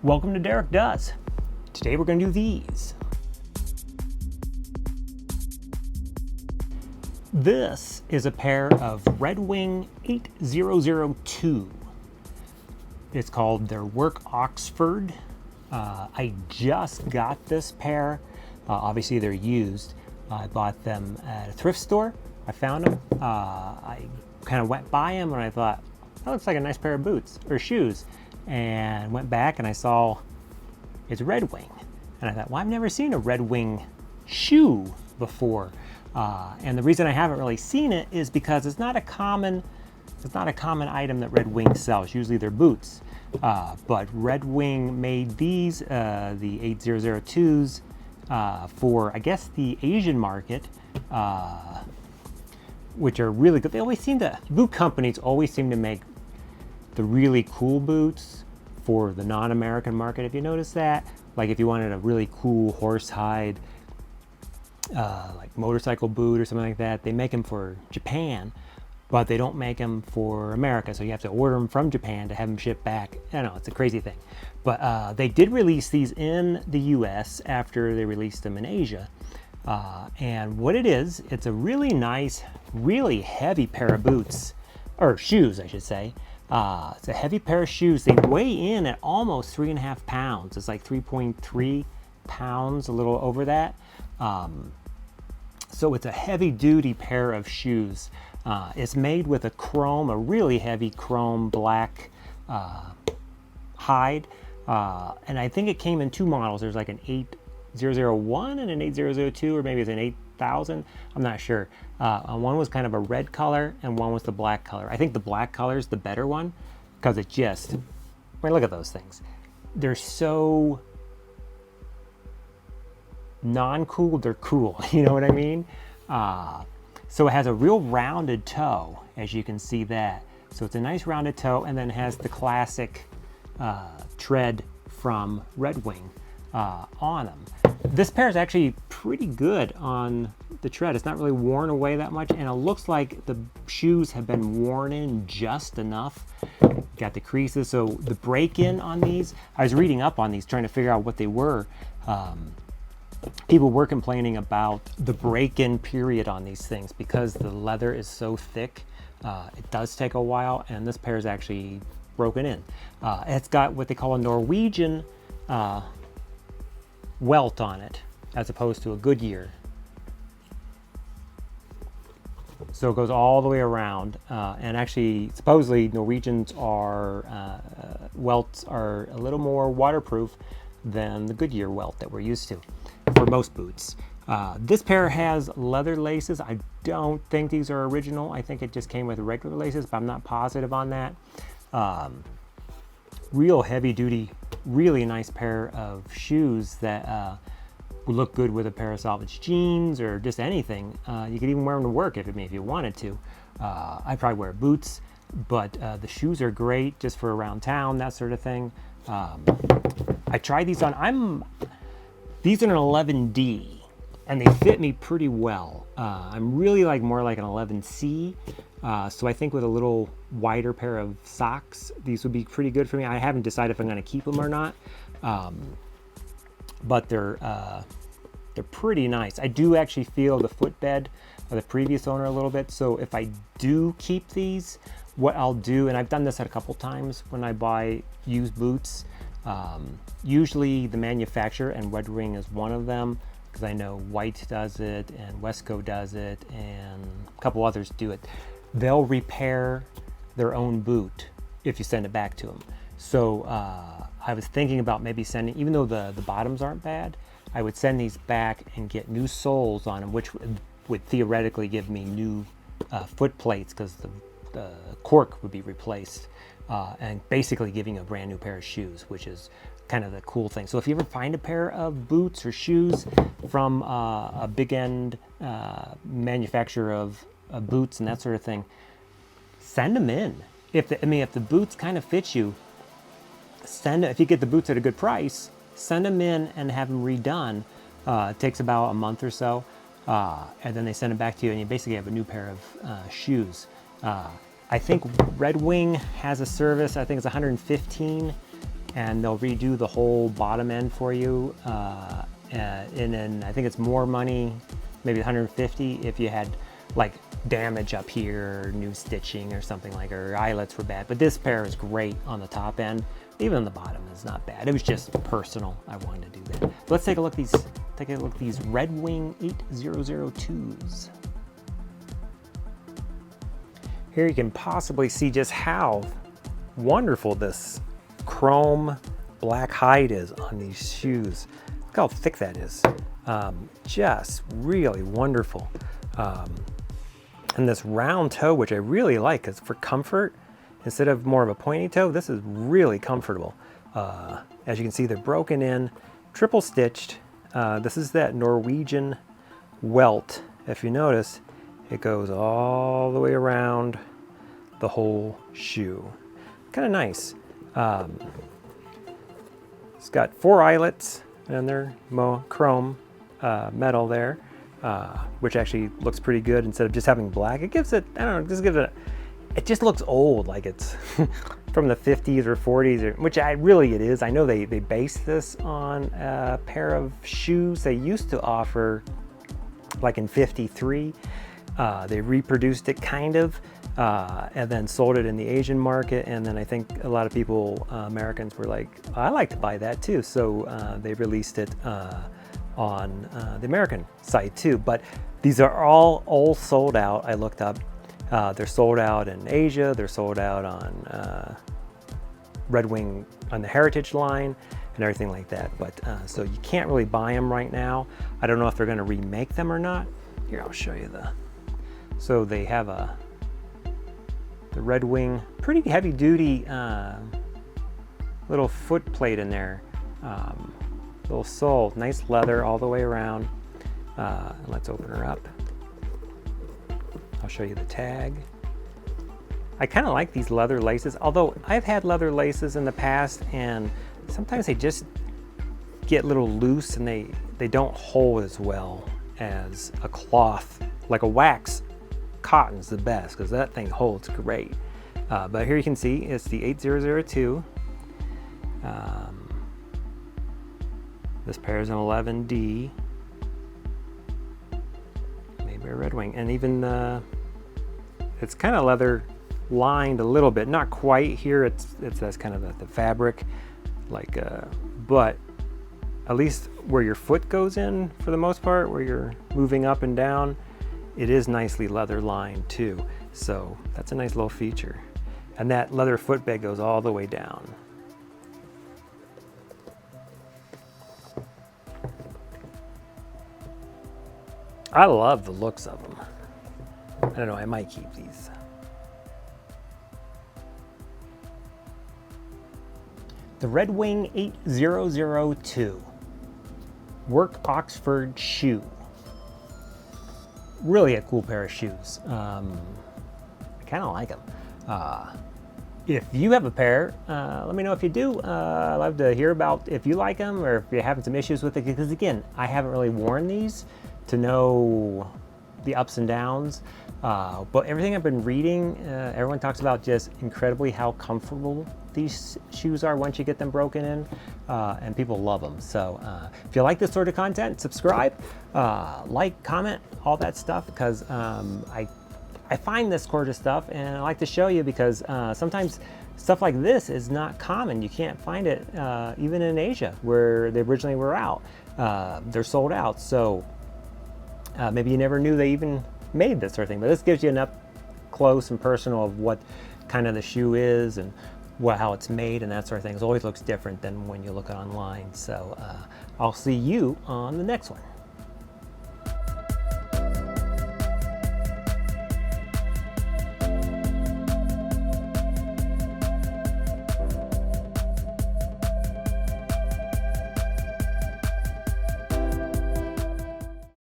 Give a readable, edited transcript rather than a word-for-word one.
Welcome to Derek Does. Today we're going to do these. This is a pair of Red Wing 8002. It's called their Work Oxford. I just got this pair. Obviously they're used. I bought them at a thrift store. I found them. I kind of went by them and I thought, that looks like a nice pair of boots or shoes. And went back and I saw it's Red Wing. And I thought, well, I've never seen a Red Wing shoe before. And the reason I haven't really seen it is because it's not a common item that Red Wing sells. Usually they're boots. But Red Wing made these, the 8002s, for, I guess, the Asian market, which are really good. Boot companies always seem to make the really cool boots for the non-American market. If you notice that, like if you wanted a really cool horse hide, like motorcycle boot or something like that, they make them for Japan, but they don't make them for America. So you have to order them from Japan to have them shipped back. I know, it's a crazy thing. But they did release these in the US after they released them in Asia. And what it is, it's a really nice, really heavy pair of boots, or shoes, I should say. It's a heavy pair of shoes. They weigh in at almost 3.5 pounds. It's like 3.3 pounds, a little over that. So it's a heavy duty pair of shoes. It's made with a really heavy chrome black hide. And I think it came in two models. There's like an 8001 and an 8002, or maybe it's an 8000. I'm not sure. One was kind of a red color and one was the black color. I think the black color is the better one because it just, look at those things. They're so non-cool, they're cool. You know what I mean? So it has a real rounded toe, as you can see that. So it's a nice rounded toe, and then it has the classic tread from Red Wing on them. This pair is actually pretty good on the tread. It's not really worn away that much, and it looks like the shoes have been worn in just enough. Got the creases, so the break-in on these, I was reading up on these trying to figure out what they were. People were complaining about the break-in period on these things because the leather is so thick. It does take a while, and this pair is actually broken in. It's got what they call a Norwegian welt on it, as opposed to a Goodyear. So it goes all the way around, and actually, supposedly Norwegians are welts are a little more waterproof than the Goodyear welt that we're used to for most boots. This pair has leather laces. I don't think these are original. I think it just came with regular laces, but I'm not positive on that. Real heavy duty, really nice pair of shoes that would look good with a pair of salvage jeans or just anything. You could even wear them to work if you wanted to. I'd probably wear boots, but the shoes are great just for around town, that sort of thing. I tried these on. These are an 11D, and they fit me pretty well. I'm really more like an 11C. So I think with a little wider pair of socks, these would be pretty good for me. I haven't decided if I'm going to keep them or not, but they're pretty nice. I do actually feel the footbed of the previous owner a little bit. So if I do keep these, what I'll do, and I've done this a couple times when I buy used boots, usually the manufacturer, and Red Wing is one of them, because I know White does it and Westco does it and a couple others do it. They'll repair their own boot if you send it back to them. So I was thinking about maybe sending, even though the bottoms aren't bad, I would send these back and get new soles on them, which would theoretically give me new foot plates, because the cork would be replaced, and basically giving a brand new pair of shoes, which is kind of the cool thing. So if you ever find a pair of boots or shoes from a big end manufacturer of boots and that sort of thing, send them in. If the boots kind of fit you, if you get the boots at a good price, send them in and have them redone. It takes about a month or so, and then they send it back to you, and you basically have a new pair of shoes. I think Red Wing has a service. I think it's 115 and they'll redo the whole bottom end for you. And then I think it's more money, maybe 150 if you had like damage up here, new stitching or something like, or eyelets were bad. But this pair is great on the top end. Even on the bottom is not bad. It was just personal. I wanted to do that. Let's take a look at these Red Wing 8002s. Here you can possibly see just how wonderful this chrome black hide is on these shoes. Look how thick that is. Just really wonderful. And this round toe, which I really like, because for comfort, instead of more of a pointy toe, this is really comfortable. As you can see, they're broken in, triple stitched. This is that Norwegian welt. If you notice, it goes all the way around the whole shoe. Kind of nice. It's got 4 eyelets, and they're chrome metal there, which actually looks pretty good instead of just having black. It gives it, I don't know, just gives it, it just looks old, like it's from the 50s or 40s, which really it is. I know they based this on a pair of shoes they used to offer like in 53. They reproduced it kind of, and then sold it in the Asian market. And then I think a lot of people, Americans, were like, I like to buy that too. So they released it on the American side too. But these are all sold out. I looked up. They're sold out in Asia. They're sold out on Red Wing on the Heritage line and everything like that. But so you can't really buy them right now. I don't know if they're going to remake them or not. Here, I'll show you so they have the Red Wing, pretty heavy duty little foot plate in there. Little sole, nice leather all the way around. Let's open her up. I'll show you the tag. I kind of like these leather laces, although I've had leather laces in the past and sometimes they just get a little loose and they don't hold as well as a cloth. Like a wax cotton's the best because that thing holds great. But here you can see it's the 8002. This pair is an 11D. Maybe a Red Wing, and even it's kind of leather lined a little bit, not quite here. It's that's kind of the fabric, like but at least where your foot goes in for the most part, where you're moving up and down, it is nicely leather lined too. So that's a nice little feature. And that leather footbed goes all the way down. I love the looks of them. I don't know, I might keep these. The Red Wing 8002 Work Oxford shoe. Really a cool pair of shoes. I kind of like them. If you have a pair, let me know if you do. I'd love to hear about if you like them or if you're having some issues with it, because again, I haven't really worn these to know the ups and downs. But everything I've been reading, everyone talks about just incredibly how comfortable these shoes are once you get them broken in, and people love them. So if you like this sort of content, subscribe, like, comment, all that stuff, because I find this sort of stuff and I like to show you, because sometimes stuff like this is not common. You can't find it even in Asia where they originally were out. They're sold out. So maybe you never knew they even made this sort of thing, but this gives you an up close and personal of what kind of the shoe is and how it's made and that sort of thing. It always looks different than when you look online. So I'll see you on the next one.